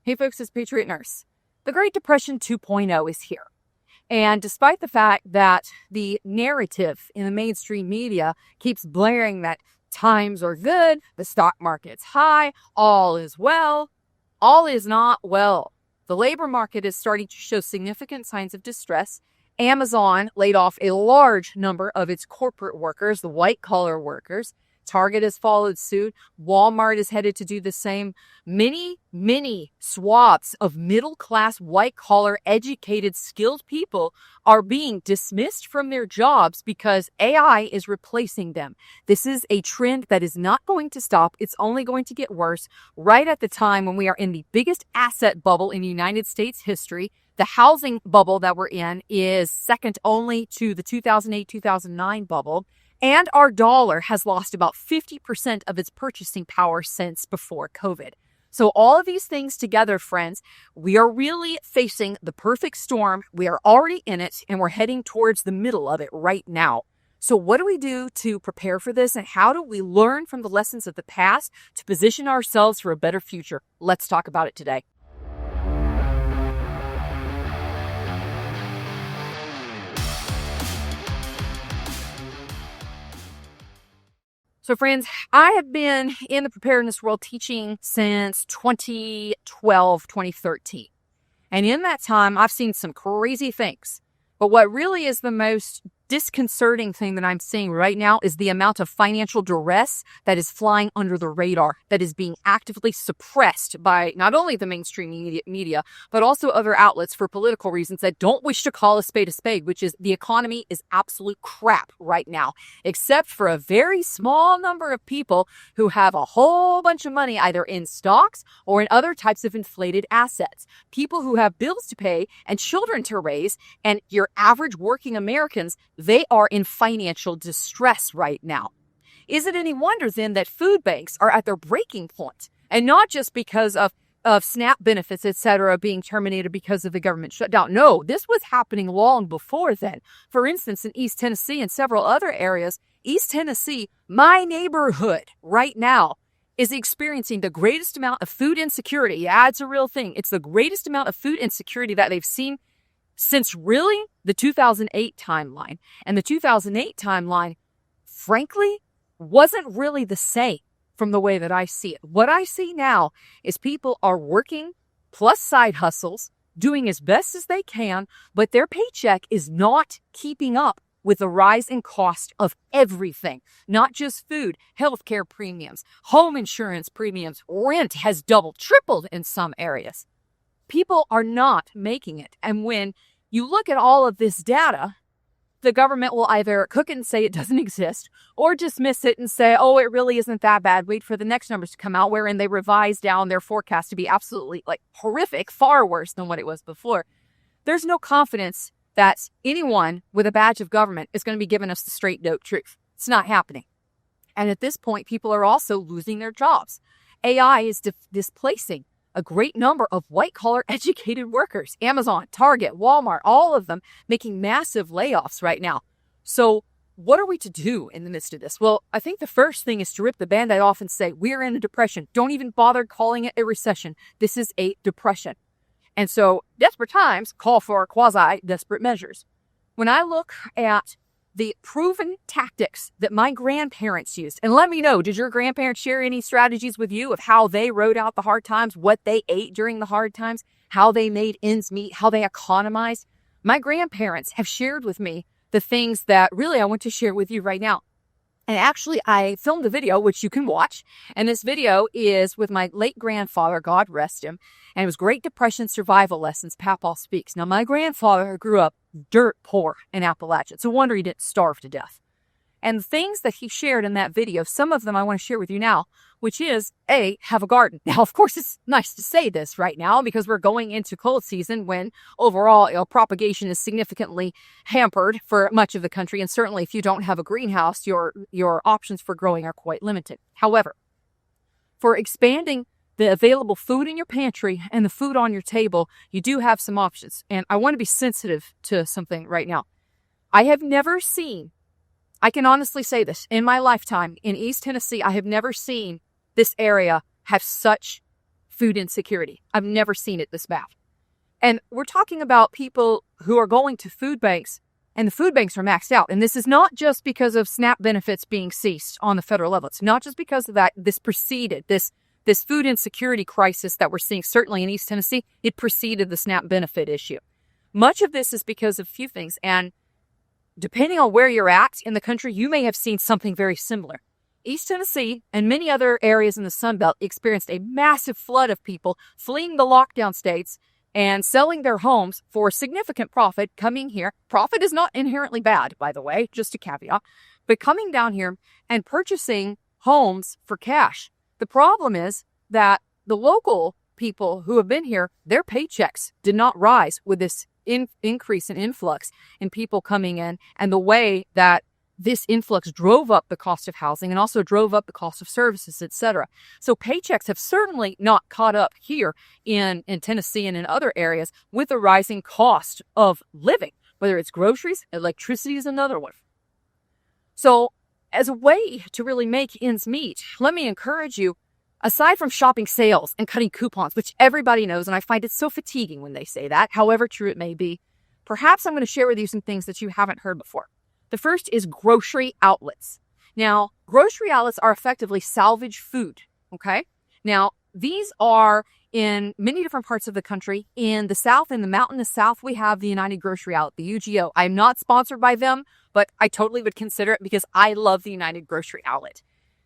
Hey folks, it's Patriot Nurse. The Great Depression 2.0 is here. And despite the fact that the narrative in the mainstream media keeps blaring that times are good, the stock market's high, all is well, all is not well. The labor market is starting to show significant signs of distress. Amazon laid off a large number of its corporate workers, the white-collar workers. Target has followed suit. Walmart is headed to do the same. Many swaths of middle-class, white-collar, educated, skilled people are being dismissed from their jobs because AI is replacing them. This is a trend that is not going to stop. It's only going to get worse right at the time when we are in the biggest asset bubble in United States history. The housing bubble that we're in is second only to the 2008-2009 bubble. And our dollar has lost about 50% of its purchasing power since before COVID. So all of these things together, friends, we are really facing the perfect storm. We are already in it, and we're heading towards the middle of it right now. So what do we do to prepare for this, and how do we learn from the lessons of the past to position ourselves for a better future? Let's talk about it today. So friends, I have been in the preparedness world teaching since 2012, 2013. And in that time, I've seen some crazy things. But what really is the most disconcerting thing that I'm seeing right now is the amount of financial duress that is flying under the radar, that is being actively suppressed by not only the mainstream media, but also other outlets for political reasons that don't wish to call a spade, which is the economy is absolute crap right now, except for a very small number of people who have a whole bunch of money either in stocks or in other types of inflated assets. People who have bills to pay and children to raise, and your average working Americans, they are in financial distress right now. Is it any wonder then that food banks are at their breaking point? And not just because of SNAP benefits, etc., being terminated because of the government shutdown. No, this was happening long before then. For instance, in East Tennessee and several other areas, East Tennessee, my neighborhood right now, is experiencing the greatest amount of food insecurity. Yeah, it's a real thing. It's the greatest amount of food insecurity that they've seen since really the 2008 timeline. And the 2008 timeline, frankly, wasn't really the same from the way that I see it. What I see now is people are working plus side hustles, doing as best as they can, but their paycheck is not keeping up with the rise in cost of everything, not just food, healthcare premiums, home insurance premiums, rent has doubled, tripled in some areas. People are not making it. And when you look at all of this data, the government will either cook it and say it doesn't exist or dismiss it and say, oh, it really isn't that bad. Wait for the next numbers to come out, wherein they revise down their forecast to be absolutely horrific, far worse than what it was before. There's no confidence that anyone with a badge of government is going to be giving us the straight dope truth. It's not happening. And at this point, people are also losing their jobs. AI is displacing a great number of white-collar educated workers. Amazon, Target, Walmart, all of them making massive layoffs right now. So what are we to do in the midst of this? Well, I think the first thing is to rip the Band-Aid off and say, we're in a depression. Don't even bother calling it a recession. This is a depression. And so desperate times call for quasi-desperate measures. When I look at the proven tactics that my grandparents used. And let me know, did your grandparents share any strategies with you of how they rode out the hard times, what they ate during the hard times, how they made ends meet, how they economized? My grandparents have shared with me the things that really I want to share with you right now. And actually, I filmed a video, which you can watch. And this video is with my late grandfather, God rest him. And it was Great Depression Survival Lessons, Papaw Speaks. Now, my grandfather grew up dirt poor in Appalachia. It's a wonder he didn't starve to death. And the things that he shared in that video, some of them I want to share with you now, which is, A, have a garden. Now, of course, it's nice to say this right now because we're going into cold season when overall propagation is significantly hampered for much of the country. And certainly if you don't have a greenhouse, your options for growing are quite limited. However, for expanding the available food in your pantry and the food on your table, you do have some options. And I want to be sensitive to something right now. I have never seen, I can honestly say this, in my lifetime in East Tennessee, I have never seen this area have such food insecurity. I've never seen it this bad. And we're talking about people who are going to food banks, and the food banks are maxed out. And this is not just because of SNAP benefits being ceased on the federal level. It's not just because of that. This preceded this food insecurity crisis that we're seeing, certainly in East Tennessee. It preceded the SNAP benefit issue. Much of this is because of a few things. And depending on where you're at in the country, you may have seen something very similar. East Tennessee and many other areas in the Sun Belt experienced a massive flood of people fleeing the lockdown states and selling their homes for significant profit, coming here. Profit is not inherently bad, by the way, just a caveat, but coming down here and purchasing homes for cash. The problem is that the local people who have been here, their paychecks did not rise with this increase in influx in people coming in, and the way that this influx drove up the cost of housing and also drove up the cost of services, etc. So paychecks have certainly not caught up here in Tennessee and in other areas with the rising cost of living, whether it's groceries, electricity is another one. So as a way to really make ends meet, let me encourage you, aside from shopping sales and cutting coupons, which everybody knows, and I find it so fatiguing when they say that, however true it may be, perhaps I'm going to share with you some things that you haven't heard before. The first is grocery outlets. Now, grocery outlets are effectively salvage food, okay? Now, these are in many different parts of the country. In the South, in the mountainous South, we have the United Grocery Outlet, the UGO. I'm not sponsored by them, but I totally would consider it because I love the United Grocery Outlet.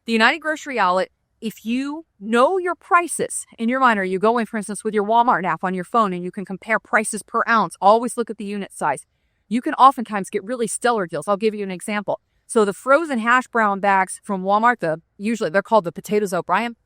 The United Grocery Outlet, if you know your prices in your mind, or you go in, for instance, with your Walmart app on your phone and you can compare prices per ounce, always look at the unit size. You can oftentimes get really stellar deals. I'll give you an example. So the frozen hash brown bags from Walmart, usually they're called the Potatoes O'Brien,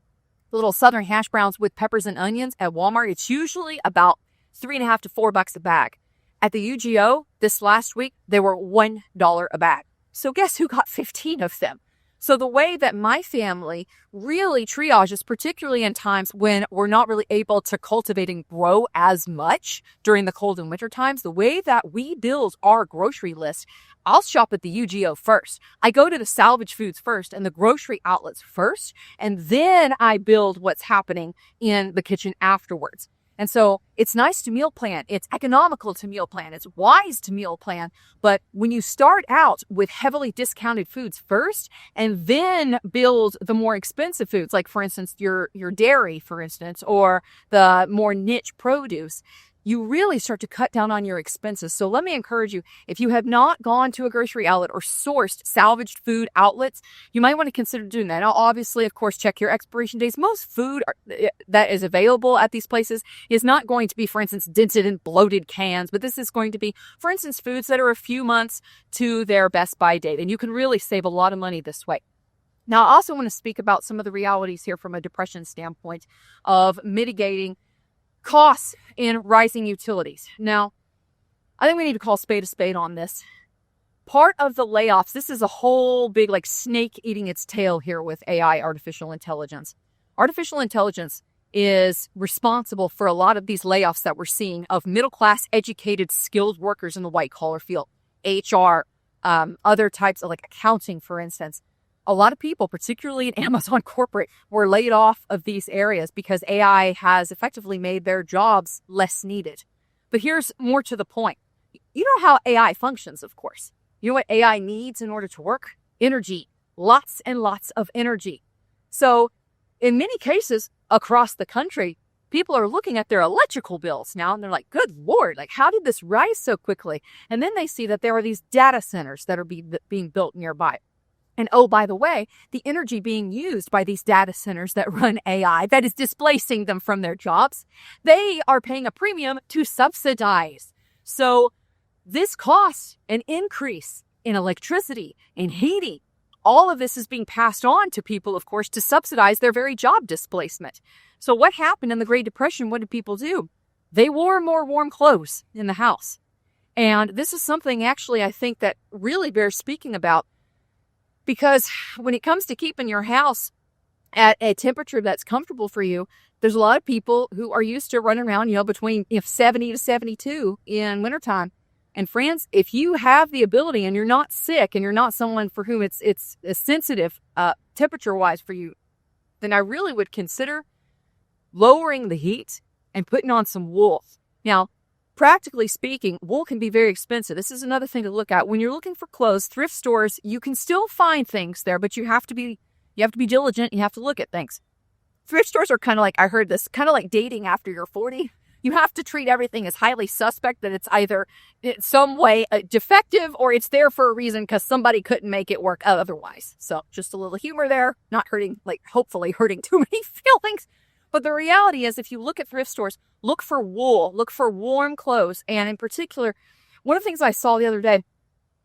the little southern hash browns with peppers and onions at Walmart, it's usually about $3.50 to $4 a bag. At the UGO this last week, they were $1 a bag. So guess who got 15 of them? So the way that my family really triages, particularly in times when we're not really able to cultivate and grow as much during the cold and winter times, the way that we build our grocery list, I'll shop at the UGO first. I go to the salvage foods first and the grocery outlets first, and then I build what's happening in the kitchen afterwards. And so it's nice to meal plan. It's economical to meal plan. It's wise to meal plan. But when you start out with heavily discounted foods first and then build the more expensive foods, like, for instance, your dairy, for instance, or the more niche produce, you really start to cut down on your expenses. So let me encourage you, if you have not gone to a grocery outlet or sourced salvaged food outlets, you might want to consider doing that. Now, obviously, of course, check your expiration dates. Most food that is available at these places is not going to be, for instance, dented and bloated cans, but this is going to be, for instance, foods that are a few months to their best buy date. And you can really save a lot of money this way. Now, I also want to speak about some of the realities here from a depression standpoint of mitigating costs in rising utilities. Now, I think we need to call spade a spade on this. Part of the layoffs, this is a whole big like snake eating its tail here with AI, artificial intelligence. Artificial intelligence is responsible for a lot of these layoffs that we're seeing of middle-class, educated, skilled workers in the white-collar field, HR, other types of like accounting, for instance. A lot of people, particularly in Amazon corporate, were laid off of these areas because AI has effectively made their jobs less needed. But here's more to the point. You know how AI functions, of course. You know what AI needs in order to work? Energy. Lots and lots of energy. So in many cases across the country, people are looking at their electrical bills now and they're like, good Lord, like how did this rise so quickly? And then they see that there are these data centers that are being built nearby. And oh, by the way, the energy being used by these data centers that run AI, that is displacing them from their jobs, they are paying a premium to subsidize. So this cost, an increase in electricity, in heating, all of this is being passed on to people, of course, to subsidize their very job displacement. So what happened in the Great Depression? What did people do? They wore more warm clothes in the house. And this is something actually I think that really bears speaking about. Because when it comes to keeping your house at a temperature that's comfortable for you, there's a lot of people who are used to running around, between 70 to 72 in wintertime. And friends, if you have the ability and you're not sick and you're not someone for whom it's sensitive temperature-wise for you, then I really would consider lowering the heat and putting on some wool. Now, practically speaking, wool can be very expensive. This is another thing to look at. When you're looking for clothes, thrift stores, you can still find things there, but you have to be diligent. You have to look at things. Thrift stores are kind of like, I heard this, kind of like dating after you're 40. You have to treat everything as highly suspect, that it's either in some way defective or it's there for a reason because somebody couldn't make it work otherwise. So just a little humor there, not hurting, hopefully hurting too many feelings. But the reality is, if you look at thrift stores, look for wool, look for warm clothes. And in particular, one of the things I saw the other day,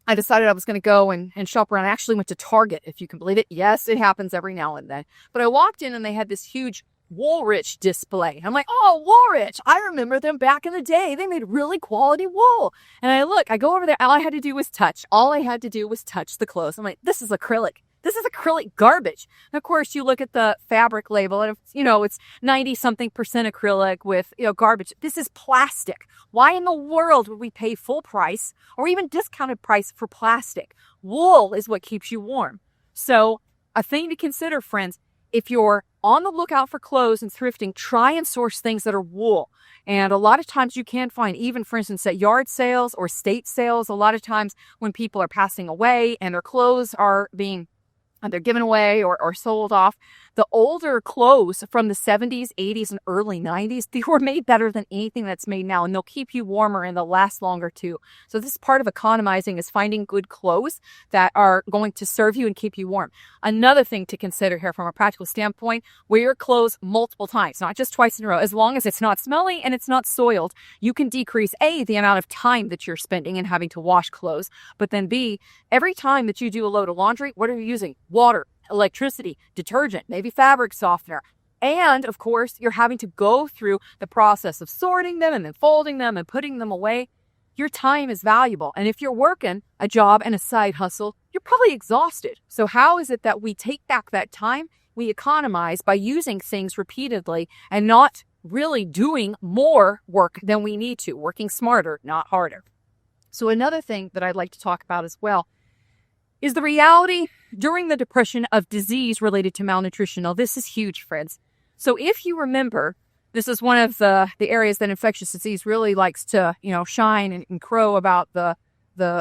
I decided I was going to go and shop around. I actually went to Target, if you can believe it. Yes, it happens every now and then. But I walked in and they had this huge Woolrich display. I'm like, oh, Woolrich. I remember them back in the day. They made really quality wool. And I go over there. All I had to do was touch. The clothes. I'm like, this is acrylic. This is acrylic garbage. And of course, you look at the fabric label and, it's 90-something% acrylic with, garbage. This is plastic. Why in the world would we pay full price or even discounted price for plastic? Wool is what keeps you warm. So a thing to consider, friends, if you're on the lookout for clothes and thrifting, try and source things that are wool. And a lot of times you can find, even for instance, at yard sales or estate sales, a lot of times when people are passing away and their clothes are they're given away or sold off, the older clothes from the 70s, 80s, and early 90s, they were made better than anything that's made now, and they'll keep you warmer and they'll last longer too. So this part of economizing is finding good clothes that are going to serve you and keep you warm. Another thing to consider here from a practical standpoint, wear your clothes multiple times, not just twice in a row. As long as it's not smelly and it's not soiled, you can decrease A, the amount of time that you're spending in having to wash clothes, but then B, every time that you do a load of laundry, what are you using? Water, electricity, detergent, maybe fabric softener. And of course, you're having to go through the process of sorting them and then folding them and putting them away. Your time is valuable. And if you're working a job and a side hustle, you're probably exhausted. So how is it that we take back that time? We economize by using things repeatedly and not really doing more work than we need to, working smarter, not harder. So another thing that I'd like to talk about as well is the reality during the Depression of disease related to malnutrition. Now, this is huge, friends. So if you remember, this is one of the areas that infectious disease really likes to, shine and crow about the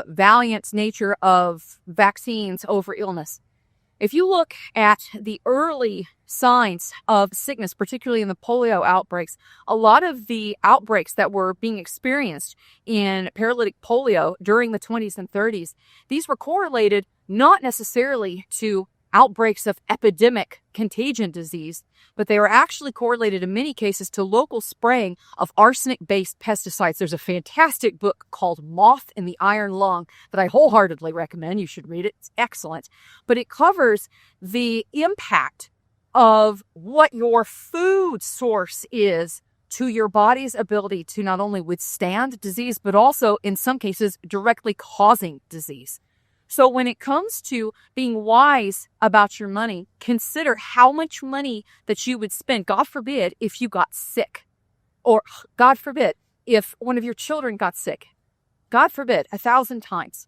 valiant nature of vaccines over illness. If you look at the early signs of sickness, particularly in the polio outbreaks, a lot of the outbreaks that were being experienced in paralytic polio during the 20s and 30s, these were correlated not necessarily to outbreaks of epidemic contagion disease, but they were actually correlated in many cases to local spraying of arsenic-based pesticides. There's a fantastic book called Moth in the Iron Lung that I wholeheartedly recommend. You should read it. It's excellent. But it covers the impact of what your food source is to your body's ability to not only withstand disease, but also in some cases directly causing disease. So when it comes to being wise about your money, consider how much money that you would spend, God forbid, if you got sick, or God forbid, if one of your children got sick, God forbid, 1,000 times.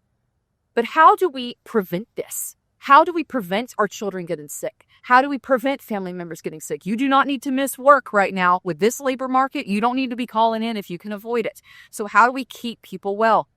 But how do we prevent this? How do we prevent our children getting sick? How do we prevent family members getting sick? You do not need to miss work right now with this labor market. You don't need to be calling in if you can avoid it. So how do we keep people well?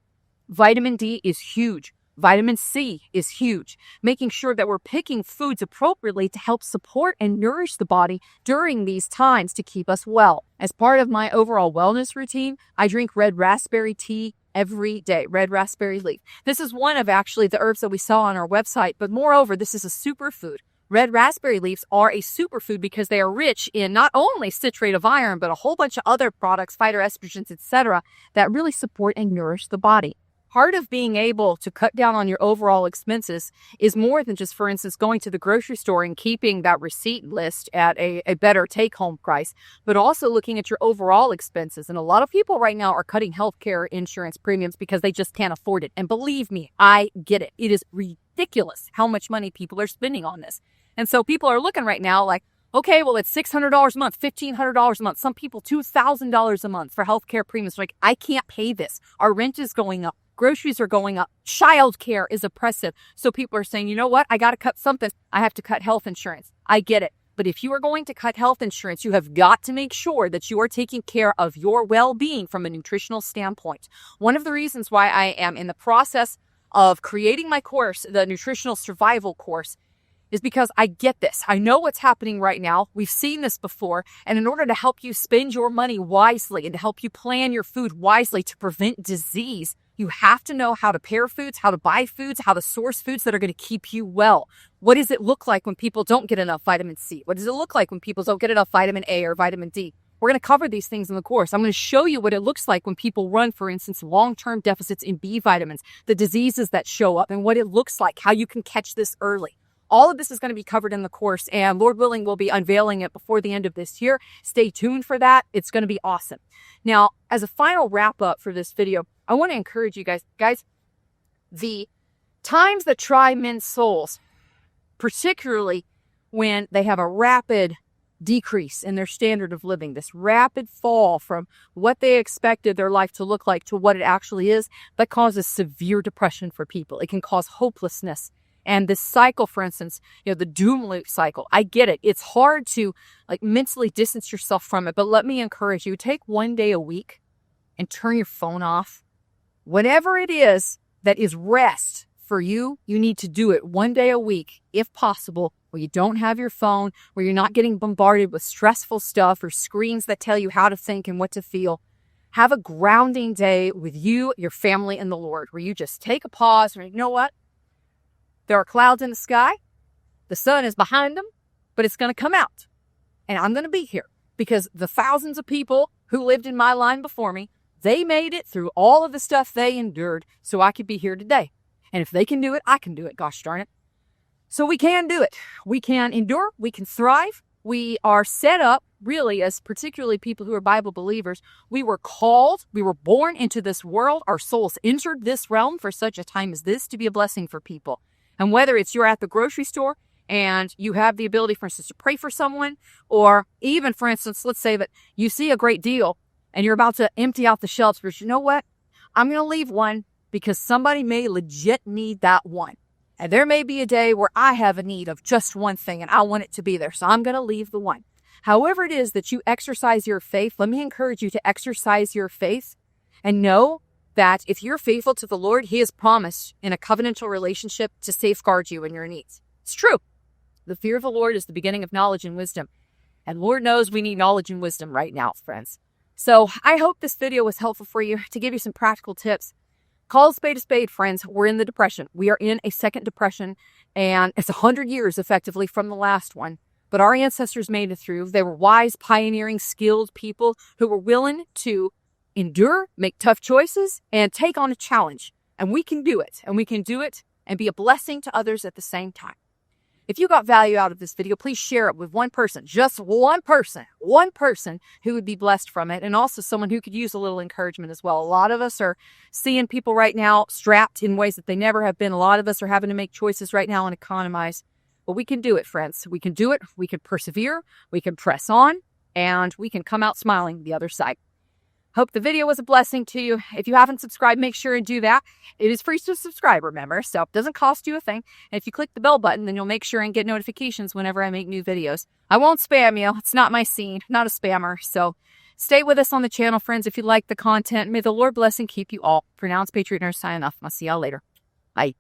Vitamin D is huge. Vitamin C is huge. Making sure that we're picking foods appropriately to help support and nourish the body during these times to keep us well. As part of my overall wellness routine, I drink red raspberry tea every day, red raspberry leaf. This is one of actually the herbs that we saw on our website, but moreover, this is a superfood. Red raspberry leaves are a superfood because they are rich in not only citrate of iron, but a whole bunch of other products, phytoestrogens, etc., that really support and nourish the body. Part of being able to cut down on your overall expenses is more than just, for instance, going to the grocery store and keeping that receipt list at a better take-home price, but also looking at your overall expenses. And a lot of people right now are cutting healthcare insurance premiums because they just can't afford it. And believe me, I get it. It is ridiculous how much money people are spending on this. And so people are looking right now like, okay, well, it's $600 a month, $1,500 a month. Some people, $2,000 a month for healthcare premiums. Like, I can't pay this. Our rent is going up. Groceries are going up. Childcare is oppressive. So people are saying, you know what? I got to cut something. I have to cut health insurance. I get it. But if you are going to cut health insurance, you have got to make sure that you are taking care of your well-being from a nutritional standpoint. One of the reasons why I am in the process of creating my course, the Nutritional Survival course, is because I get this. I know what's happening right now. We've seen this before. And in order to help you spend your money wisely and to help you plan your food wisely to prevent disease, you have to know how to pair foods, how to buy foods, how to source foods that are going to keep you well. What does it look like when people don't get enough vitamin C? What does it look like when people don't get enough vitamin A or vitamin D? We're going to cover these things in the course. I'm going to show you what it looks like when people run, for instance, long-term deficits in B vitamins, the diseases that show up, and what it looks like, how you can catch this early. All of this is going to be covered in the course, and Lord willing, we'll be unveiling it before the end of this year. Stay tuned for that. It's going to be awesome. Now, as a final wrap up for this video, I want to encourage you guys, the times that try men's souls, particularly when they have a rapid decrease in their standard of living, this rapid fall from what they expected their life to look like to what it actually is, that causes severe depression for people. It can cause hopelessness. And this cycle, for instance, the doom loop cycle, I get it. It's hard to mentally distance yourself from it. But let me encourage you, take one day a week and turn your phone off. Whatever it is that is rest for you, you need to do it one day a week, if possible, where you don't have your phone, where you're not getting bombarded with stressful stuff or screens that tell you how to think and what to feel. Have a grounding day with you, your family, and the Lord, where you just take a pause and you know what? There are clouds in the sky. The sun is behind them, but it's going to come out. And I'm going to be here because the thousands of people who lived in my line before me, they made it through all of the stuff they endured so I could be here today. And if they can do it, I can do it. Gosh darn it. So we can do it. We can endure. We can thrive. We are set up really as particularly people who are Bible believers. We were called. We were born into this world. Our souls entered this realm for such a time as this to be a blessing for people. And whether it's you're at the grocery store and you have the ability, for instance, to pray for someone, or even, for instance, let's say that you see a great deal and you're about to empty out the shelves, but you know what? I'm going to leave one because somebody may legit need that one. And there may be a day where I have a need of just one thing and I want it to be there. So I'm going to leave the one. However it is that you exercise your faith, let me encourage you to exercise your faith and know that if you're faithful to the Lord, He has promised in a covenantal relationship to safeguard you and your needs. It's true. The fear of the Lord is the beginning of knowledge and wisdom. And Lord knows we need knowledge and wisdom right now, friends. So I hope this video was helpful for you to give you some practical tips. Call a spade, friends. We're in the depression. We are in a second depression, and it's 100 years effectively from the last one. But our ancestors made it through. They were wise, pioneering, skilled people who were willing to endure, make tough choices, and take on a challenge. And we can do it. And we can do it and be a blessing to others at the same time. If you got value out of this video, please share it with one person, just one person who would be blessed from it, and also someone who could use a little encouragement as well. A lot of us are seeing people right now strapped in ways that they never have been. A lot of us are having to make choices right now and economize. But we can do it, friends. We can do it. We can persevere. We can press on, and we can come out smiling the other side. Hope the video was a blessing to you. If you haven't subscribed, make sure and do that. It is free to subscribe, remember, so it doesn't cost you a thing. And if you click the bell button, then you'll make sure and get notifications whenever I make new videos. I won't spam you. It's not my scene. I'm not a spammer. So stay with us on the channel, friends, if you like the content. May the Lord bless and keep you all. For now, it's Patriot Nurse signing off. I'll see y'all later. Bye.